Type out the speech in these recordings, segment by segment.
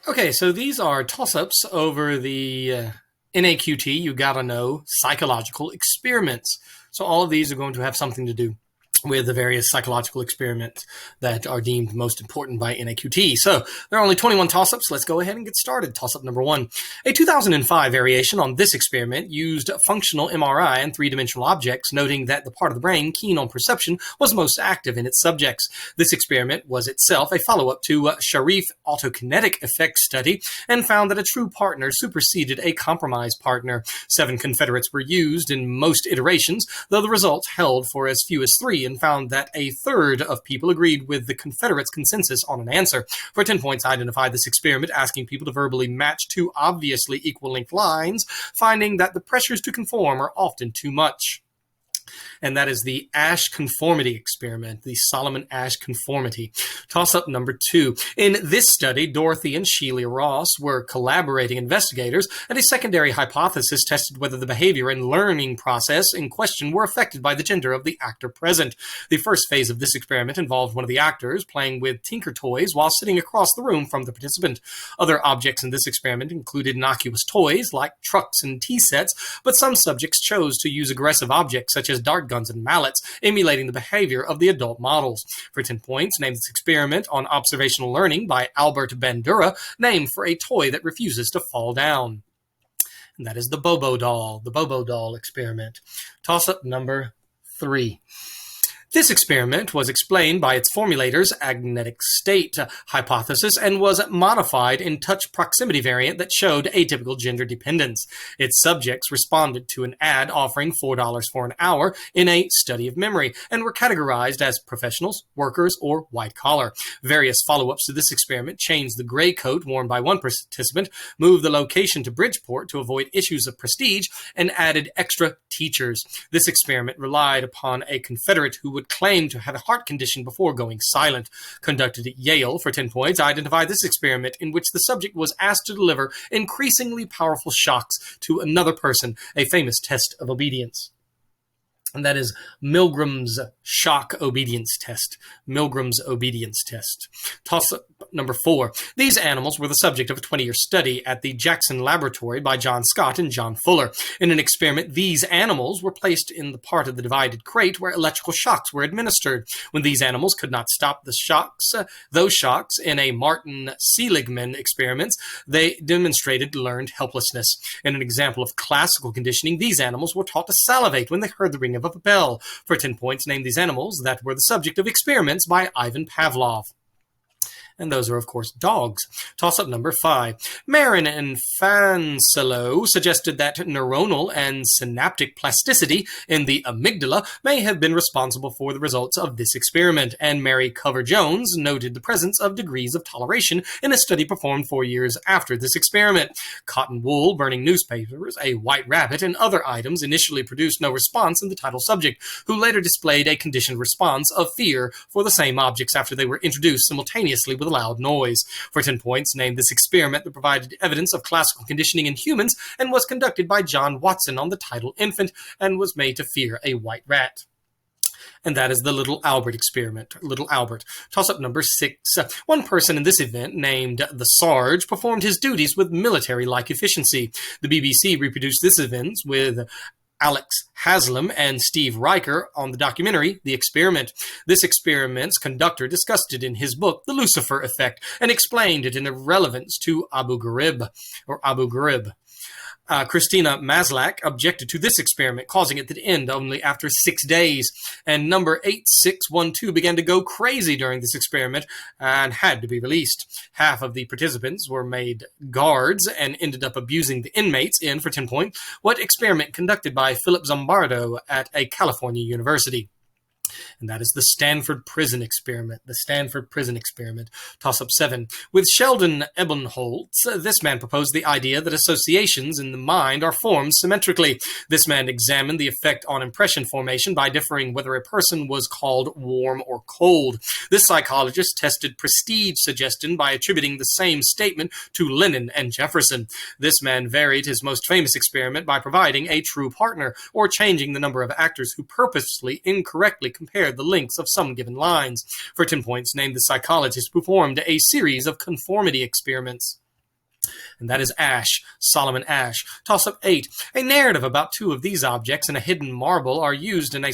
Okay, so these are toss-ups over the NAQT, you gotta know, psychological experiments. So all of these are going to have something to do with the various psychological experiments that are deemed most important by NAQT. So there are only 21 toss-ups. Let's go ahead and get started. Toss-up number one. A 2005 variation on this experiment used functional MRI and three-dimensional objects, noting that the part of the brain keen on perception was most active in its subjects. This experiment was itself a follow-up to Sharif autokinetic effect study and found that a true partner superseded a compromised partner. 7 Confederates were used in most iterations, though the results held for as few as 3 and found that a third of people agreed with the Confederates' consensus on an answer. For 10 points, identified this experiment asking people to verbally match two obviously equal length lines, finding that the pressures to conform are often too much. And that is the Asch conformity experiment, the Solomon Asch conformity. Toss-up number 2. In this study, Dorothy and Sheila Ross were collaborating investigators, and a secondary hypothesis tested whether the behavior and learning process in question were affected by the gender of the actor present. The first phase of this experiment involved one of the actors playing with Tinker toys while sitting across the room from the participant. Other objects in this experiment included innocuous toys like trucks and tea sets, but some subjects chose to use aggressive objects such as dart guns and mallets, emulating the behavior of the adult models. For 10 points, name this experiment on observational learning by Albert Bandura, named for a toy that refuses to fall down. And that is the Bobo doll experiment. Toss-up number 3. This experiment was explained by its formulator's agnetic state hypothesis and was modified in touch proximity variant that showed atypical gender dependence. Its subjects responded to an ad offering $4 for an hour in a study of memory and were categorized as professionals, workers, or white collar. Various follow-ups to this experiment changed the gray coat worn by one participant, moved the location to Bridgeport to avoid issues of prestige, and added extra teachers. This experiment relied upon a Confederate who would claim to have a heart condition before going silent. Conducted at Yale for 10 points, identified this experiment in which the subject was asked to deliver increasingly powerful shocks to another person, a famous test of obedience. And that is Milgram's shock obedience test. Milgram's obedience test. Toss-up number 4. These animals were the subject of a 20-year study at the Jackson Laboratory by John Scott and John Fuller. In an experiment, these animals were placed in the part of the divided crate where electrical shocks were administered. When these animals could not stop those shocks in a Martin-Seligman experiments, they demonstrated learned helplessness. In an example of classical conditioning, these animals were taught to salivate when they heard the ring of a bell. For 10 points, name these animals that were the subject of experiments by Ivan Pavlov. And those are, of course, dogs. Toss-up number 5. Marin and Fancelo suggested that neuronal and synaptic plasticity in the amygdala may have been responsible for the results of this experiment, and Mary Cover-Jones noted the presence of degrees of toleration in a study performed 4 years after this experiment. Cotton wool, burning newspapers, a white rabbit, and other items initially produced no response in the title subject, who later displayed a conditioned response of fear for the same objects after they were introduced simultaneously with a loud noise. For 10 points, name this experiment that provided evidence of classical conditioning in humans and was conducted by John Watson on the title infant and was made to fear a white rat. And that is the Little Albert experiment. Little Albert. Toss-up number 6. One person in this event, named the Sarge, performed his duties with military-like efficiency. The BBC reproduced this event with Alex Haslam and Steve Riker on the documentary The Experiment. This experiment's conductor discussed it in his book, The Lucifer Effect, and explained it in relevance to Abu Ghraib. Christina Maslach objected to this experiment, causing it to end only after 6 days. And number 8612 began to go crazy during this experiment and had to be released. Half of the participants were made guards and ended up abusing the inmates in, for 10 points, what experiment conducted by Philip Zimbardo at a California university. And that is the Stanford Prison Experiment. The Stanford Prison Experiment. Toss-up 7. With Sheldon Ebbingholtz, this man proposed the idea that associations in the mind are formed symmetrically. This man examined the effect on impression formation by differing whether a person was called warm or cold. This psychologist tested prestige suggestion by attributing the same statement to Lenin and Jefferson. This man varied his most famous experiment by providing a true partner, or changing the number of actors who purposely incorrectly compared the lengths of some given lines. For 10 points, name the psychologist who performed a series of conformity experiments. And that is Ash, Solomon Ash. Toss-up 8. A narrative about two of these objects and a hidden marble are used in a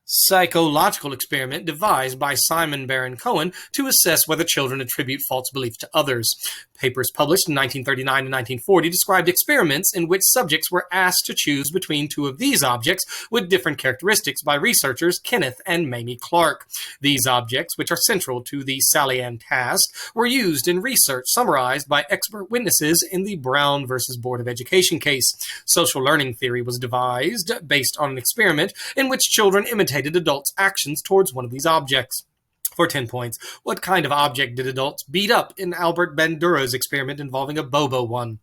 psychological experiment devised by Simon Baron Cohen to assess whether children attribute false beliefs to others. Papers published in 1939 and 1940 described experiments in which subjects were asked to choose between two of these objects with different characteristics by researchers Kenneth and Mamie Clark. These objects, which are central to the Sally Ann task, were used in research summarized by expert witnesses in the Brown versus Board of Education case. Social learning theory was devised based on an experiment in which children imitated adults' actions towards one of these objects. For 10 points, what kind of object did adults beat up in Albert Bandura's experiment involving a Bobo one?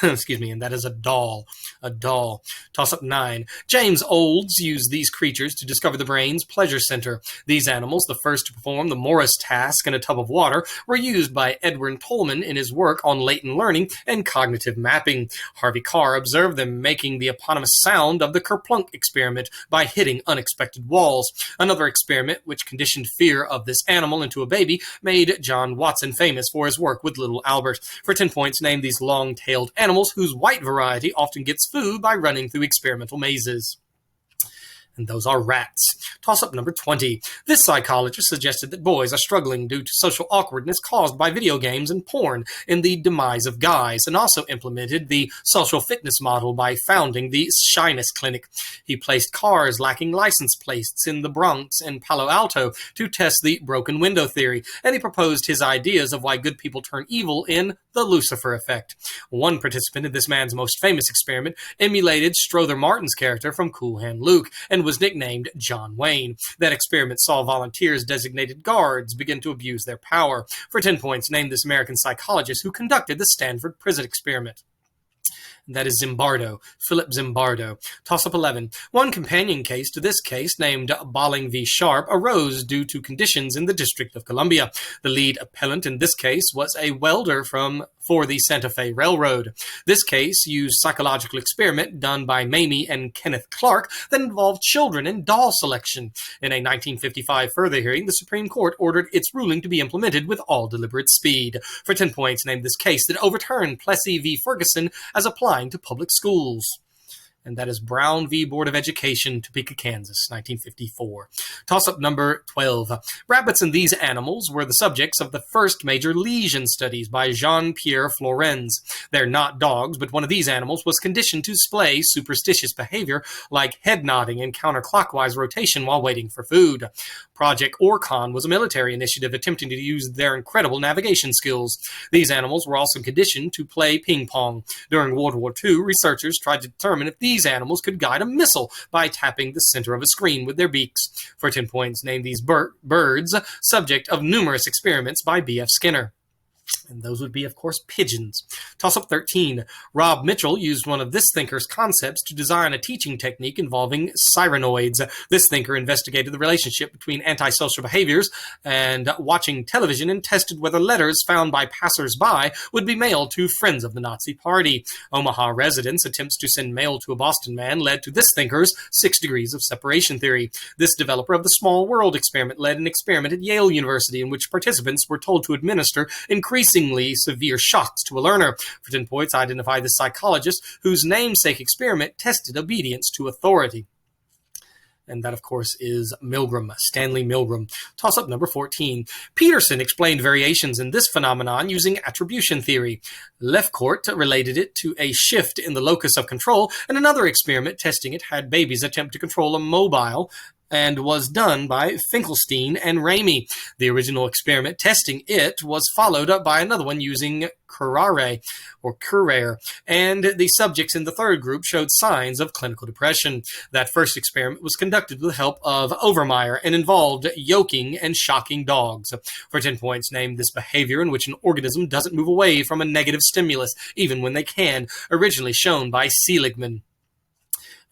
Excuse me, and that is a doll. A doll. Toss-up 9. James Olds used these creatures to discover the brain's pleasure center. These animals, the first to perform the Morris task in a tub of water, were used by Edwin Tolman in his work on latent learning and cognitive mapping. Harvey Carr observed them making the eponymous sound of the Kerplunk experiment by hitting unexpected walls. Another experiment, which conditioned fear of this animal into a baby, made John Watson famous for his work with little Albert. For 10 points, name these long-tailed animals whose white variety often gets food by running through experimental mazes. And those are rats. Toss-up number 20. This psychologist suggested that boys are struggling due to social awkwardness caused by video games and porn in the demise of guys, and also implemented the social fitness model by founding the Shyness Clinic. He placed cars lacking license plates in the Bronx and Palo Alto to test the broken window theory, and he proposed his ideas of why good people turn evil in The Lucifer Effect. One participant in this man's most famous experiment emulated Strother Martin's character from Cool Hand Luke, and was nicknamed John Wayne. That experiment saw volunteers designated guards begin to abuse their power. For 10 points, name this American psychologist who conducted the Stanford Prison Experiment. That is Zimbardo, Philip Zimbardo. Toss-up 11. One companion case to this case, named Bolling v. Sharp, arose due to conditions in the District of Columbia. The lead appellant in this case was a welder for the Santa Fe Railroad. This case used psychological experiment done by Mamie and Kenneth Clark that involved children and doll selection. In a 1955 further hearing, the Supreme Court ordered its ruling to be implemented with all deliberate speed. For 10 points, name this case that overturned Plessy v. Ferguson as applied to public schools. And that is Brown v. Board of Education, Topeka, Kansas, 1954. Toss-up number 12. Rabbits and these animals were the subjects of the first major lesion studies by Jean-Pierre Florenz. They're not dogs, but one of these animals was conditioned to display superstitious behavior like head nodding and counterclockwise rotation while waiting for food. Project Orcon was a military initiative attempting to use their incredible navigation skills. These animals were also conditioned to play ping pong. During World War II, researchers tried to determine if these animals could guide a missile by tapping the center of a screen with their beaks. For 10 points, name these birds, subject of numerous experiments by B.F. Skinner. And those would be, of course, pigeons. Toss-up 13. Rob Mitchell used one of this thinker's concepts to design a teaching technique involving sirenoids. This thinker investigated the relationship between antisocial behaviors and watching television and tested whether letters found by passers-by would be mailed to friends of the Nazi Party. Omaha residents' attempts to send mail to a Boston man led to this thinker's 6 degrees of separation theory. This developer of the small world experiment led an experiment at Yale University in which participants were told to administer increasingly severe shocks to a learner. For 10 points, identify the psychologist whose namesake experiment tested obedience to authority. And that, of course, is Milgram, Stanley Milgram. Toss-up number 14. Peterson explained variations in this phenomenon using attribution theory. Lefcourt related it to a shift in the locus of control, and another experiment testing it had babies attempt to control a mobile and was done by Finkelstein and Ramey. The original experiment testing it was followed up by another one using Curare, and the subjects in the third group showed signs of clinical depression. That first experiment was conducted with the help of Overmeyer and involved yoking and shocking dogs. For 10 points, name this behavior in which an organism doesn't move away from a negative stimulus, even when they can, originally shown by Seligman.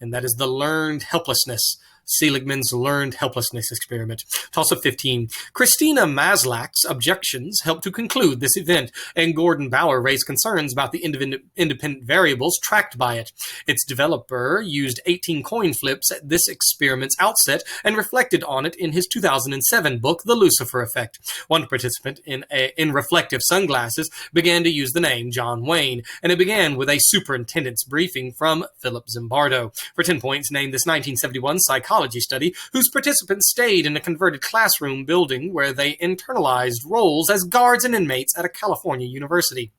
And that is the learned helplessness. Seligman's learned helplessness experiment. Toss-up 15. Christina Maslach's objections helped to conclude this event, and Gordon Bauer raised concerns about the independent variables tracked by it. Its developer used 18 coin flips at this experiment's outset and reflected on it in his 2007 book, The Lucifer Effect. One participant in reflective sunglasses began to use the name John Wayne, and it began with a superintendent's briefing from Philip Zimbardo. For 10 points, name this 1971 psychology study whose participants stayed in a converted classroom building where they internalized roles as guards and inmates at a California university.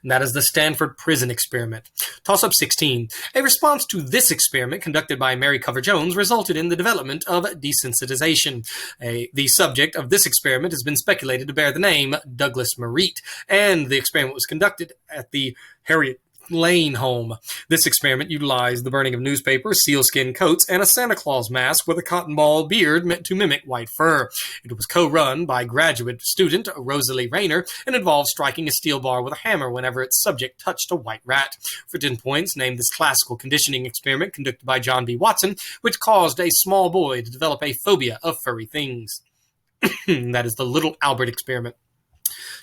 And that is the Stanford Prison Experiment. Toss-up 16. A response to this experiment conducted by Mary Cover Jones resulted in the development of desensitization. The subject of this experiment has been speculated to bear the name Douglas Merritt, and the experiment was conducted at the Harriet Lane home. This experiment utilized the burning of newspapers, sealskin coats, and a Santa Claus mask with a cotton ball beard meant to mimic white fur. It was co-run by graduate student Rosalie Rayner and involved striking a steel bar with a hammer whenever its subject touched a white rat. For 10 points, name this classical conditioning experiment conducted by John B. Watson, which caused a small boy to develop a phobia of furry things. That is the Little Albert experiment.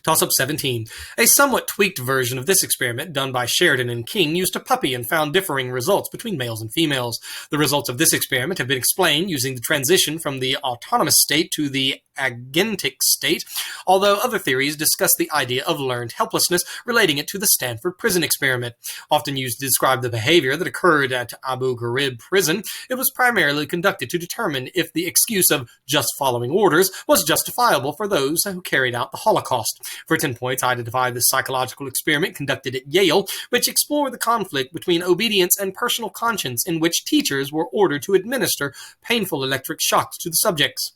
Toss-up 17. A somewhat tweaked version of this experiment done by Sheridan and King used a puppy and found differing results between males and females. The results of this experiment have been explained using the transition from the autonomous state to the agentic state, although other theories discuss the idea of learned helplessness, relating it to the Stanford Prison Experiment. Often used to describe the behavior that occurred at Abu Ghraib prison, it was primarily conducted to determine if the excuse of just following orders was justifiable for those who carried out the Holocaust. For 10 points, identify the psychological experiment conducted at Yale, which explored the conflict between obedience and personal conscience, in which teachers were ordered to administer painful electric shocks to the subjects.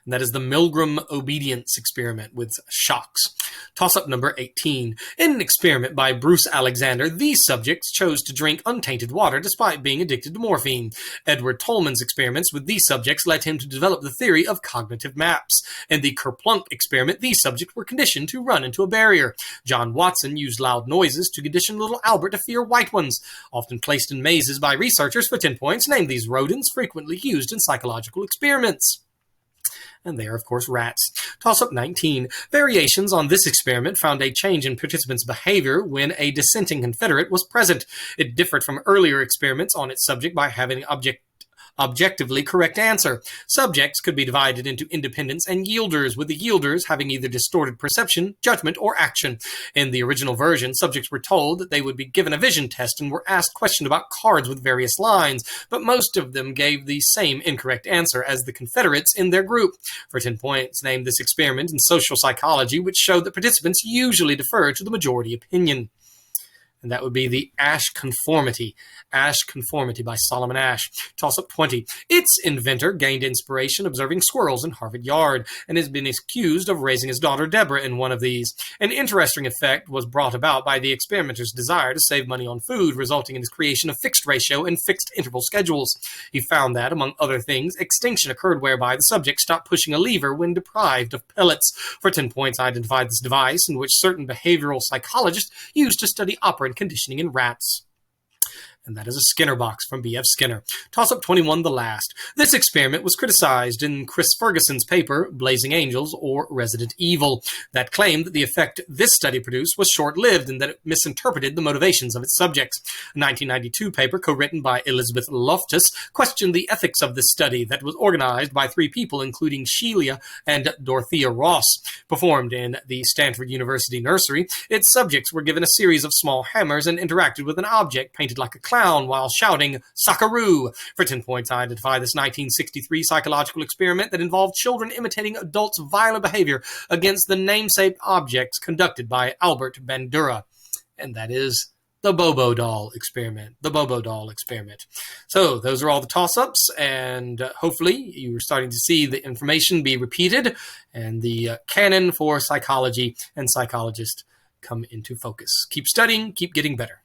And that is the Milgram obedience experiment with shocks. Toss-up number 18. In an experiment by Bruce Alexander, these subjects chose to drink untainted water despite being addicted to morphine. Edward Tolman's experiments with these subjects led him to develop the theory of cognitive maps. In the Kerplunk experiment, these subjects were conditioned to run into a barrier. John Watson used loud noises to condition little Albert to fear white ones. Often placed in mazes by researchers for 10 points, name these rodents frequently used in psychological experiments. And they are, of course, rats. Toss-up 19. Variations on this experiment found a change in participants' behavior when a dissenting Confederate was present. It differed from earlier experiments on its subject by having objectively correct answer. Subjects could be divided into independents and yielders, with the yielders having either distorted perception, judgment, or action. In the original version, subjects were told that they would be given a vision test and were asked questions about cards with various lines, but most of them gave the same incorrect answer as the Confederates in their group. For 10 points, name this experiment in social psychology, which showed that participants usually defer to the majority opinion. And that would be the Ash Conformity. Ash Conformity by Solomon Ash. Toss-up 20. Its inventor gained inspiration observing squirrels in Harvard Yard and has been accused of raising his daughter Deborah in one of these. An interesting effect was brought about by the experimenter's desire to save money on food, resulting in his creation of fixed ratio and fixed interval schedules. He found that, among other things, extinction occurred whereby the subject stopped pushing a lever when deprived of pellets. For 10 points, identified this device in which certain behavioral psychologists used to study operant conditioning in rats. And that is a Skinner box from B.F. Skinner. Toss-up 21, the last. This experiment was criticized in Chris Ferguson's paper, Blazing Angels or Resident Evil, that claimed that the effect this study produced was short-lived and that it misinterpreted the motivations of its subjects. A 1992 paper, co-written by Elizabeth Loftus, questioned the ethics of this study that was organized by 3 people, including Sheila and Dorothea Ross. Performed in the Stanford University nursery, its subjects were given a series of small hammers and interacted with an object painted like a clown while shouting "Socceroo." For 10 points, I identify this 1963 psychological experiment that involved children imitating adults' violent behavior against the namesake objects conducted by Albert Bandura. And that is the Bobo doll experiment. The Bobo doll experiment. So those are all the toss-ups, and hopefully you're starting to see the information be repeated and the canon for psychology and psychologists come into focus. Keep studying, keep getting better.